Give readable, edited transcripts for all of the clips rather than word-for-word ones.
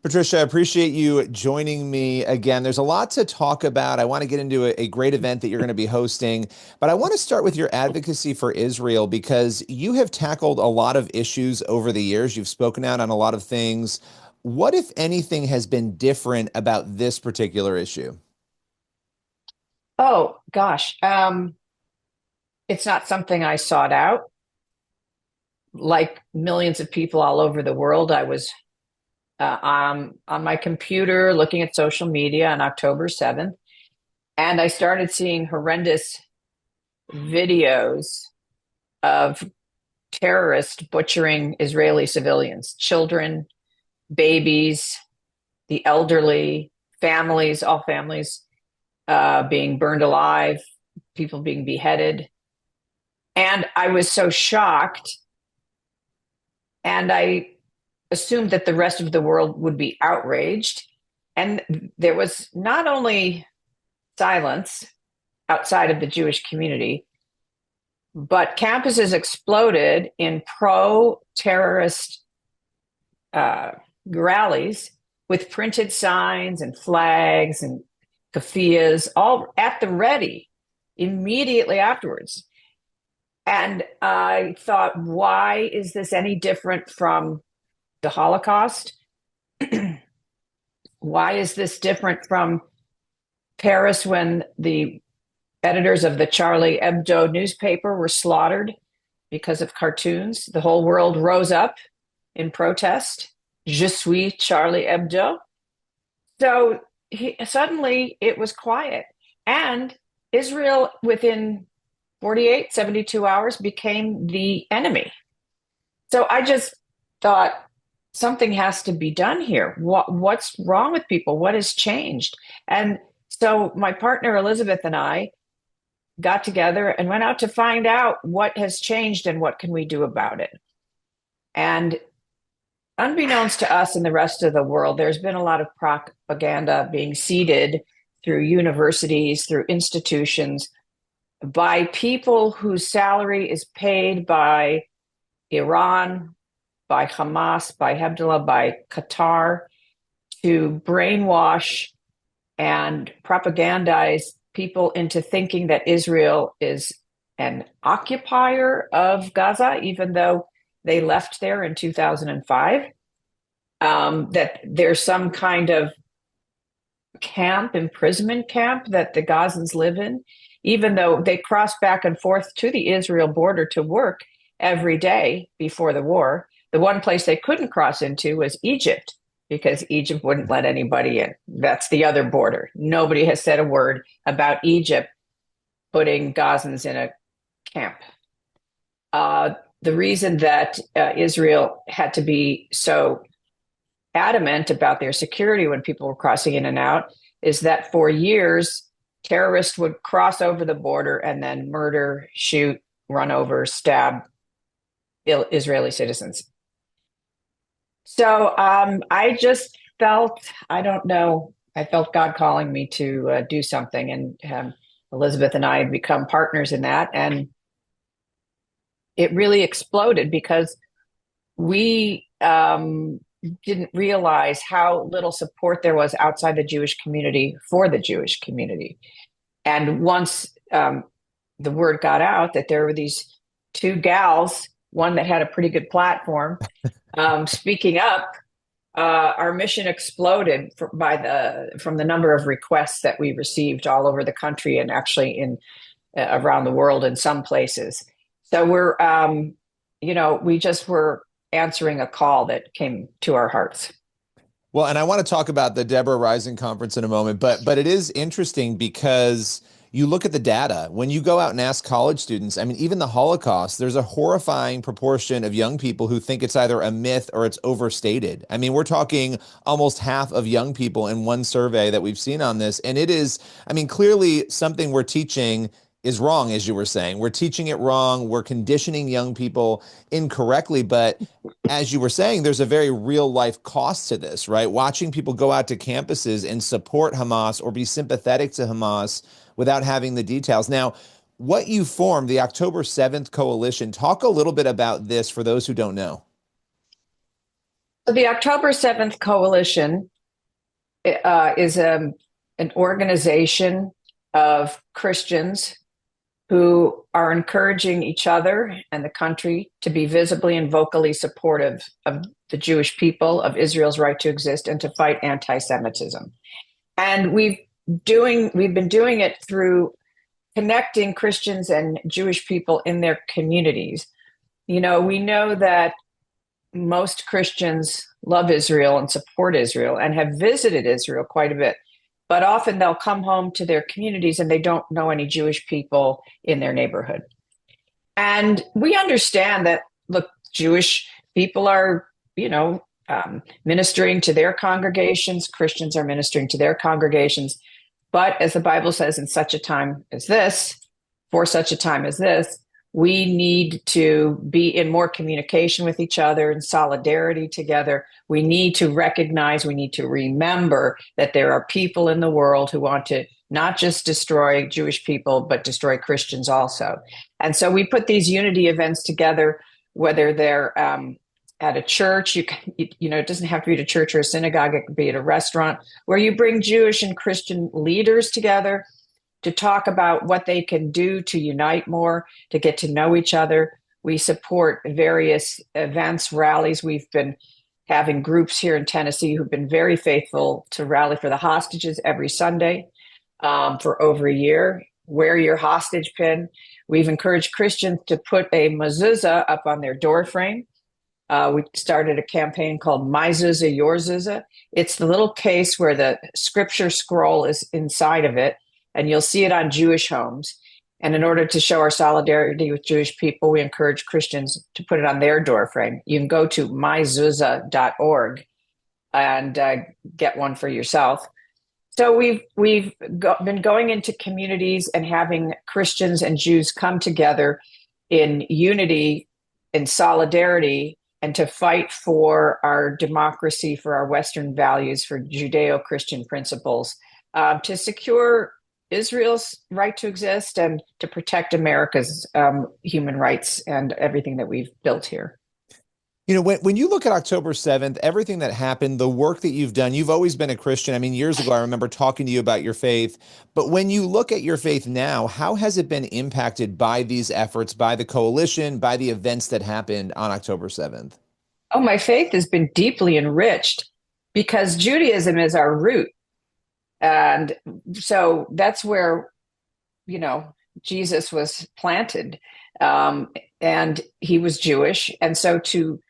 Patricia, I appreciate you joining me again. There's a lot to talk about. I want to get into a great event that you're going to be hosting, but I want to start with your advocacy for Israel because you have tackled a lot of issues over the years. You've spoken out on a lot of things. What, if anything, has been different about this particular issue? Oh gosh, it's not something I sought out. Like millions of people all over the world, I was on my computer looking at social media on October 7th, and I started seeing horrendous videos of terrorists butchering Israeli civilians, children, babies, the elderly, families, all families being burned alive, people being beheaded. And I was so shocked. And I assumed that the rest of the world would be outraged. And there was not only silence outside of the Jewish community, but campuses exploded in pro terrorist uh, rallies with printed signs and flags and kafiyas, all at the ready immediately afterwards. And I thought, why is this any different from the Holocaust? Why is this different from Paris when the editors of the Charlie Hebdo newspaper were slaughtered because of cartoons? The whole world rose up in protest. Je suis Charlie Hebdo. So suddenly it was quiet. And Israel, within 48, 72 hours, became the enemy. So I just thought something has to be done here. What's wrong with people? What has changed? And so my partner Elizabeth and I got together and went out to find out what has changed and what can we do about it. And unbeknownst to us and the rest of the world, there's been a lot of propaganda being seeded through universities, through institutions, by people whose salary is paid by Iran, by Hamas, by Hezbollah, by Qatar, to brainwash and propagandize people into thinking that Israel is an occupier of Gaza, even though they left there in 2005, that there's some kind of camp, imprisonment camp that the Gazans live in, even though they crossed back and forth to the Israel border to work every day before the war. The one place they couldn't cross into was Egypt because Egypt wouldn't let anybody in. That's the other border. Nobody has said a word about Egypt putting Gazans in a camp. The reason that Israel had to be so adamant about their security when people were crossing in and out is that for years, terrorists would cross over the border and then murder, shoot, run over, stab Israeli citizens. So I just felt, I don't know, I felt God calling me to do something. And Elizabeth and I had become partners in that. And it really exploded because we didn't realize how little support there was outside the Jewish community for the Jewish community. And once the word got out that there were these two gals, one that had a pretty good platform, speaking up, our mission exploded from the number of requests that we received all over the country and actually in around the world in some places. So we just were answering a call that came to our hearts. Well, and I want to talk about the Deborah Rising conference in a moment, but it is interesting because you look at the data. When you go out and ask college students, I mean, even the Holocaust, there's a horrifying proportion of young people who think it's either a myth or it's overstated. I mean, we're talking almost half of young people in one survey that we've seen on this. And it is, I mean, clearly something we're teaching is wrong, as you were saying. We're teaching it wrong. We're conditioning young people incorrectly. But as you were saying, there's a very real life cost to this, right? Watching people go out to campuses and support Hamas or be sympathetic to Hamas without having the details. Now, what you formed, the October 7th coalition, talk a little bit about this for those who don't know. So the October 7th Coalition is an organization of Christians who are encouraging each other and the country to be visibly and vocally supportive of the Jewish people, of Israel's right to exist, and to fight anti-Semitism. And we've been doing it through connecting Christians and Jewish people in their communities. You know, we know that most Christians love Israel and support Israel and have visited Israel quite a bit, but often they'll come home to their communities and they don't know any Jewish people in their neighborhood. And we understand that, look, Jewish people are, ministering to their congregations, Christians are ministering to their congregations. But as the Bible says, in such a time as this, for such a time as this, we need to be in more communication with each other and solidarity together. We need to recognize, we need to remember that there are people in the world who want to not just destroy Jewish people, but destroy Christians also. And so we put these unity events together, whether they're at a church, it doesn't have to be at a church or a synagogue, it could be at a restaurant, where you bring Jewish and Christian leaders together to talk about what they can do to unite more, to get to know each other. We support various events, rallies. We've been having groups here in Tennessee who've been very faithful to rally for the hostages every Sunday for over a year. Wear your hostage pin. We've encouraged Christians to put a mezuzah up on their doorframe. We started a campaign called My Zuzah, Your Zuzah. It's the little case where the scripture scroll is inside of it, and you'll see it on Jewish homes. And in order to show our solidarity with Jewish people, we encourage Christians to put it on their doorframe. You can go to myzuzah.org and get one for yourself. So we've been going into communities and having Christians and Jews come together in unity, in solidarity, and to fight for our democracy, for our Western values, for Judeo-Christian principles, to secure Israel's right to exist and to protect America's human rights and everything that we've built here. You know, when you look at October 7th, everything that happened, the work that you've done, you've always been a Christian. I mean, years ago, I remember talking to you about your faith. But when you look at your faith now, how has it been impacted by these efforts, by the coalition, by the events that happened on October 7th? Oh, my faith has been deeply enriched because Judaism is our root. And so that's where, Jesus was planted, and he was Jewish. And so to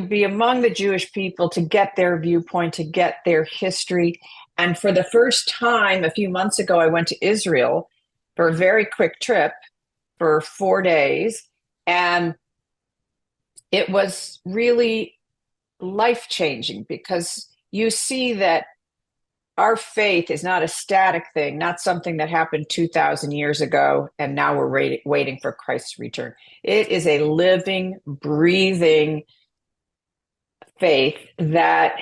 be among the Jewish people, to get their viewpoint, to get their history. And for the first time, a few months ago, I went to Israel for a very quick trip for 4 days. And it was really life-changing because you see that our faith is not a static thing, not something that happened 2,000 years ago, and now we're waiting for Christ's return. It is a living, breathing faith that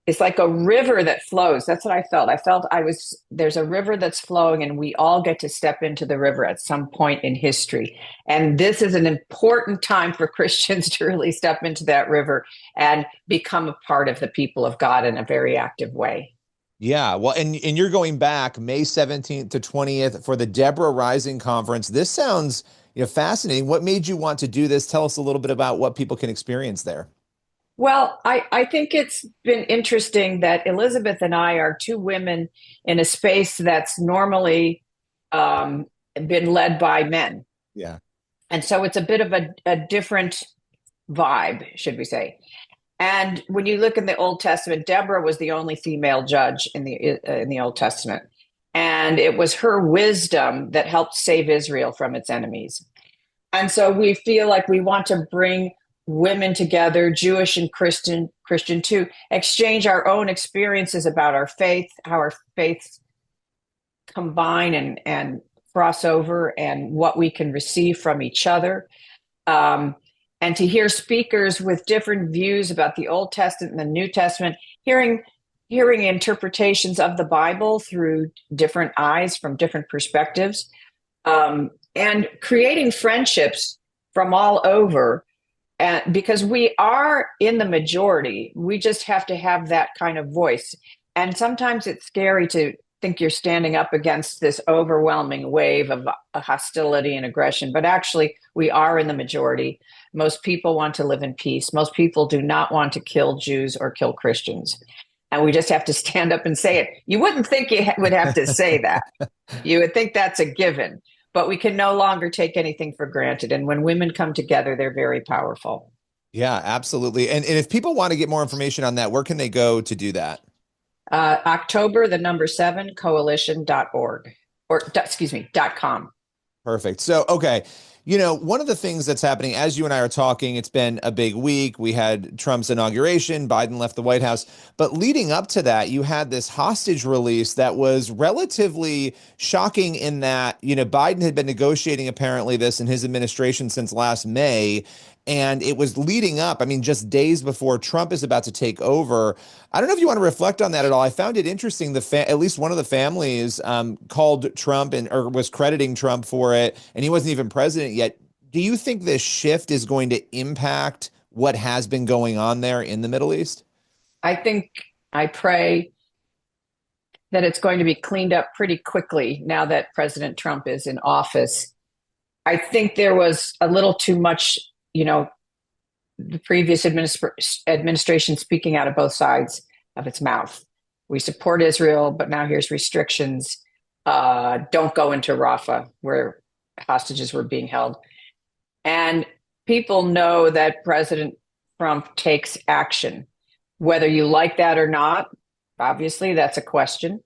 is like a river that flows. That's what I felt. There's a river that's flowing, and we all get to step into the river at some point in history. And this is an important time for Christians to really step into that river and become a part of the people of God in a very active way. Yeah, well, and you're going back May 17th to 20th for the Deborah Rising Conference. This sounds, fascinating. What made you want to do this? Tell us a little bit about what people can experience there. Well, I think it's been interesting that Elizabeth and I are two women in a space that's normally been led by men. Yeah. And so it's a bit of a different vibe, should we say. And when you look in the Old Testament, Deborah was the only female judge in the Old Testament. And it was her wisdom that helped save Israel from its enemies. And so we feel like we want to bring women together, Jewish and Christian, to exchange our own experiences about our faith, how our faiths combine and cross over, and what we can receive from each other. And to hear speakers with different views about the Old Testament and the New Testament, hearing interpretations of the Bible through different eyes from different perspectives, and creating friendships from all over And because we are in the majority, we just have to have that kind of voice. And sometimes it's scary to think you're standing up against this overwhelming wave of hostility and aggression, but actually, we are in the majority. Most people want to live in peace. Most people do not want to kill Jews or kill Christians. And we just have to stand up and say it. You wouldn't think you would have to say that. You would think that's a given, but we can no longer take anything for granted. And when women come together, they're very powerful. Yeah, absolutely. And if people want to get more information on that, where can they go to do that? October, the number seven, coalition.org or excuse me, .com. Perfect. So, okay. One of the things that's happening as you and I are talking, it's been a big week. We had Trump's inauguration, Biden left the White House. But leading up to that, you had this hostage release that was relatively shocking in that, Biden had been negotiating apparently this in his administration since last May. And it was leading up, I mean, just days before Trump is about to take over. I don't know if you want to reflect on that at all. I found it interesting. At least one of the families called Trump or was crediting Trump for it, and he wasn't even president yet. Do you think this shift is going to impact what has been going on there in the Middle East? I pray that it's going to be cleaned up pretty quickly now that President Trump is in office. I think there was a little too much, the previous administration speaking out of both sides of its mouth. We support Israel, but now here's restrictions. Don't go into Rafah where hostages were being held. And people know that President Trump takes action. Whether you like that or not, obviously that's a question.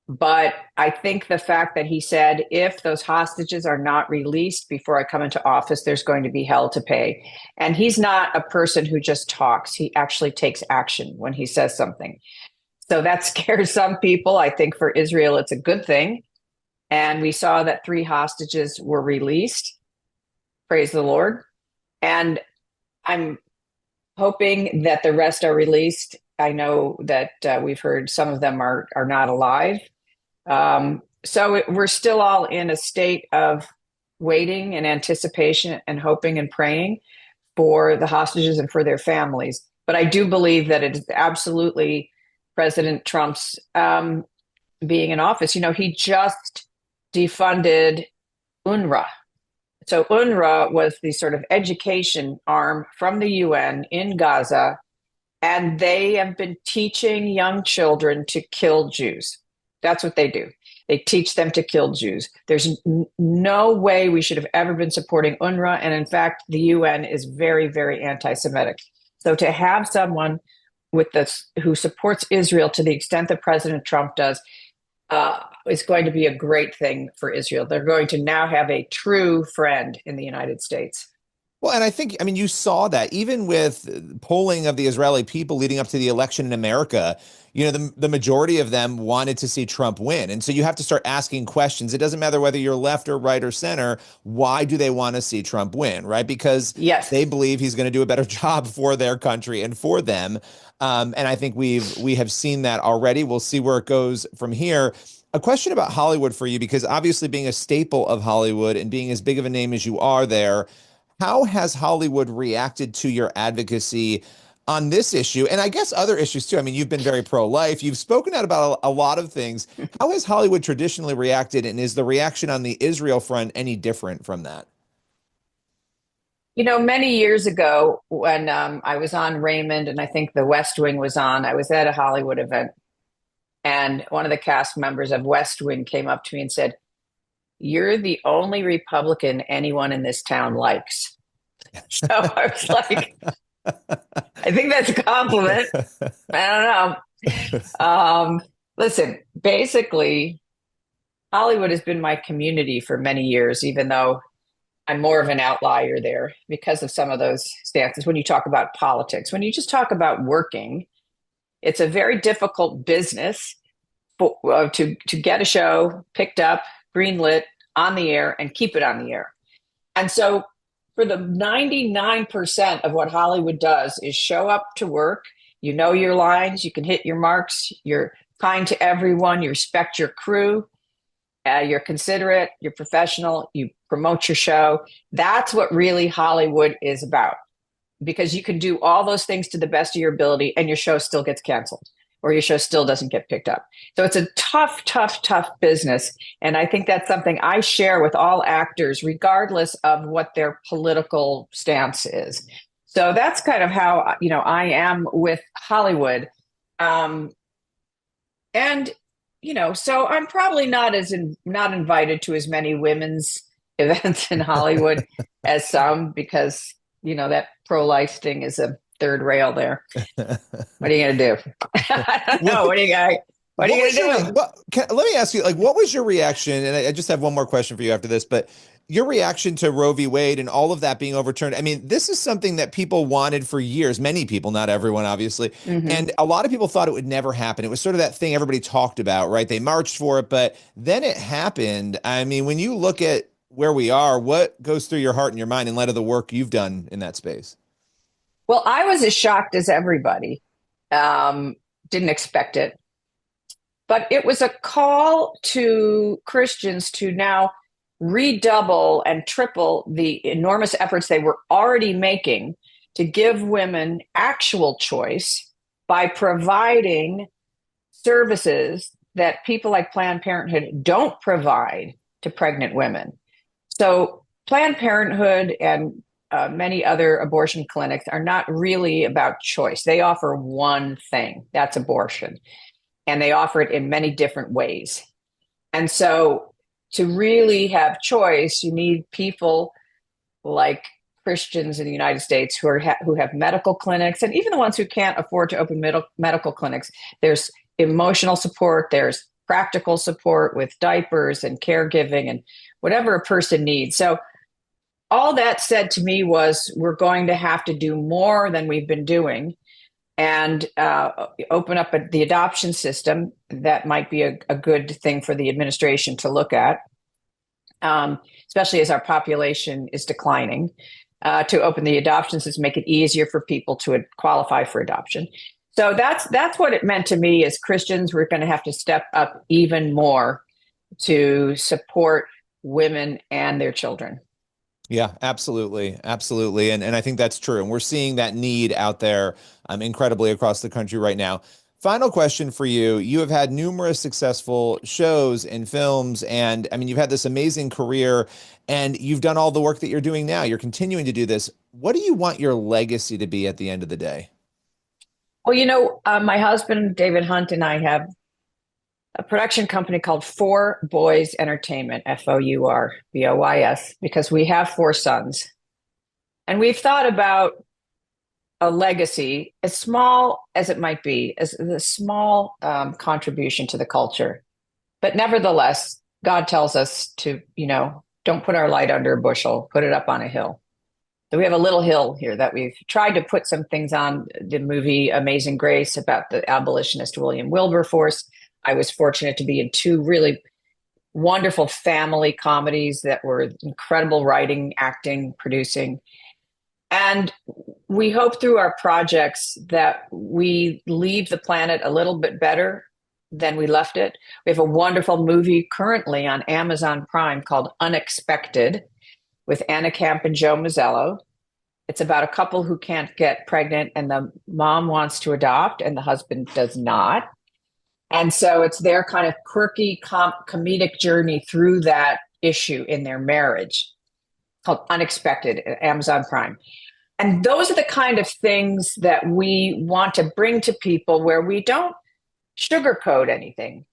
But I think the fact that he said, if those hostages are not released before I come into office, there's going to be hell to pay. And he's not a person who just talks. He actually takes action when he says something. So that scares some people. I think for Israel, it's a good thing. And we saw that 3 hostages were released. Praise the Lord. And I'm hoping that the rest are released. I know that we've heard some of them are not alive. So we're still all in a state of waiting and anticipation and hoping and praying for the hostages and for their families. But I do believe that it is absolutely President Trump's being in office. He just defunded UNRWA. So UNRWA was the sort of education arm from the UN in Gaza, and they have been teaching young children to kill Jews. That's what they do. They teach them to kill Jews. There's no way we should have ever been supporting UNRWA. And in fact, the UN is very, very anti-Semitic. So to have someone with this who supports Israel to the extent that President Trump does is going to be a great thing for Israel. They're going to now have a true friend in the United States. Well, and I mean, you saw that even with polling of the Israeli people leading up to the election in America, the majority of them wanted to see Trump win. And so you have to start asking questions. It doesn't matter whether you're left or right or center. Why do they want to see Trump win? Right? Because yes, they believe he's going to do a better job for their country and for them. And I think we have seen that already. We'll see where it goes from here. A question about Hollywood for you, because obviously being a staple of Hollywood and being as big of a name as you are there, how has Hollywood reacted to your advocacy on this issue? And I guess other issues too. I mean, you've been very pro-life. You've spoken out about a lot of things. How has Hollywood traditionally reacted? And is the reaction on the Israel front any different from that? Many years ago when I was on Raymond and I think The West Wing was on, I was at a Hollywood event. And one of the cast members of West Wing came up to me and said, "You're the only Republican anyone in this town likes." So I was like, I think that's a compliment. I don't know. Listen, basically, Hollywood has been my community for many years, even though I'm more of an outlier there because of some of those stances. When you talk about politics, when you just talk about working, it's a very difficult business to get a show picked up, greenlit, on the air, and keep it on the air. And so for the 99% of what Hollywood does is show up to work, you know your lines, you can hit your marks, you're kind to everyone, you respect your crew, you're considerate, you're professional, you promote your show. That's what really Hollywood is about. because you can do all those things to the best of your ability and your show still gets canceled or your show still doesn't get picked up. So it's a tough, tough, tough business. And I think that's something I share with all actors, regardless of what their political stance is. So that's kind of how, I am with Hollywood. And, so I'm probably not invited to as many women's events in Hollywood as some, because, that pro-life thing is a third rail there. What are you going to do? I don't know. What are you going to do? Let me ask you, like, what was your reaction? And I just have one more question for you after this, but your reaction to Roe v. Wade and all of that being overturned. I mean, this is something that people wanted for years. Many people, not everyone, obviously. Mm-hmm. And a lot of people thought it would never happen. It was sort of that thing everybody talked about, right? They marched for it, but then it happened. I mean, when you look at where we are, what goes through your heart and your mind in light of the work you've done in that space? Well, I was as shocked as everybody. Didn't expect it. But it was a call to Christians to now redouble and triple the enormous efforts they were already making to give women actual choice by providing services that people like Planned Parenthood don't provide to pregnant women. So Planned Parenthood and many other abortion clinics are not really about choice. They offer one thing, that's abortion. And they offer it in many different ways. And so to really have choice, you need people like Christians in the United States who have medical clinics, and even the ones who can't afford to open medical clinics. There's emotional support, there's practical support with diapers and caregiving and whatever a person needs. So all that said to me was, we're going to have to do more than we've been doing, and open up the adoption system. That might be a good thing for the administration to look at, especially as our population is declining, to open the adoption system, make it easier for people to qualify for adoption. So that's what it meant to me. As Christians, we're going to have to step up even more to support women and their children. Yeah, absolutely. Absolutely. And I think that's true. And we're seeing that need out there incredibly across the country right now. Final question for you. You have had numerous successful shows and films, and I mean, you've had this amazing career, and you've done all the work that you're doing now. You're continuing to do this. What do you want your legacy to be at the end of the day? Well, my husband, David Hunt, and I have a production company called Four Boys Entertainment, FOURBOYS, because we have four sons. And we've thought about a legacy, as small as it might be, as a small contribution to the culture. But nevertheless, God tells us to, don't put our light under a bushel, put it up on a hill. So we have a little hill here that we've tried to put some things on. The movie Amazing Grace about the abolitionist William Wilberforce. I was fortunate to be in two really wonderful family comedies that were incredible writing, acting, producing. And we hope through our projects that we leave the planet a little bit better than we left it. We have a wonderful movie currently on Amazon Prime called Unexpected with Anna Camp and Joe Mazzello. It's about a couple who can't get pregnant, and the mom wants to adopt and the husband does not. And so it's their kind of quirky comedic journey through that issue in their marriage, called Unexpected at Amazon Prime. And those are the kind of things that we want to bring to people, where we don't sugarcoat anything,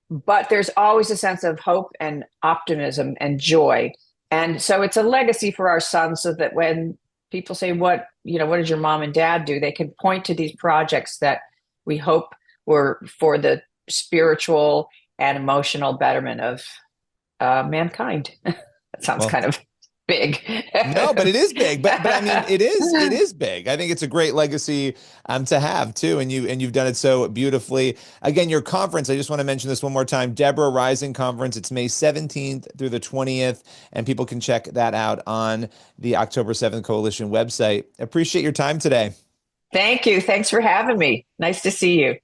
but there's always a sense of hope and optimism and joy. And so it's a legacy for our sons, so that when people say, what did your mom and dad do? They can point to these projects that we hope were for the spiritual and emotional betterment of mankind. That sounds kind of big. No, but it is big. But I mean, it is big. I think it's a great legacy to have too, and you've done it so beautifully. Again, your conference, I just want to mention this one more time, Deborah Rising Conference. It's May 17th through the 20th, and people can check that out on the October 7th Coalition website. Appreciate your time today. Thank you. Thanks for having me. Nice to see you.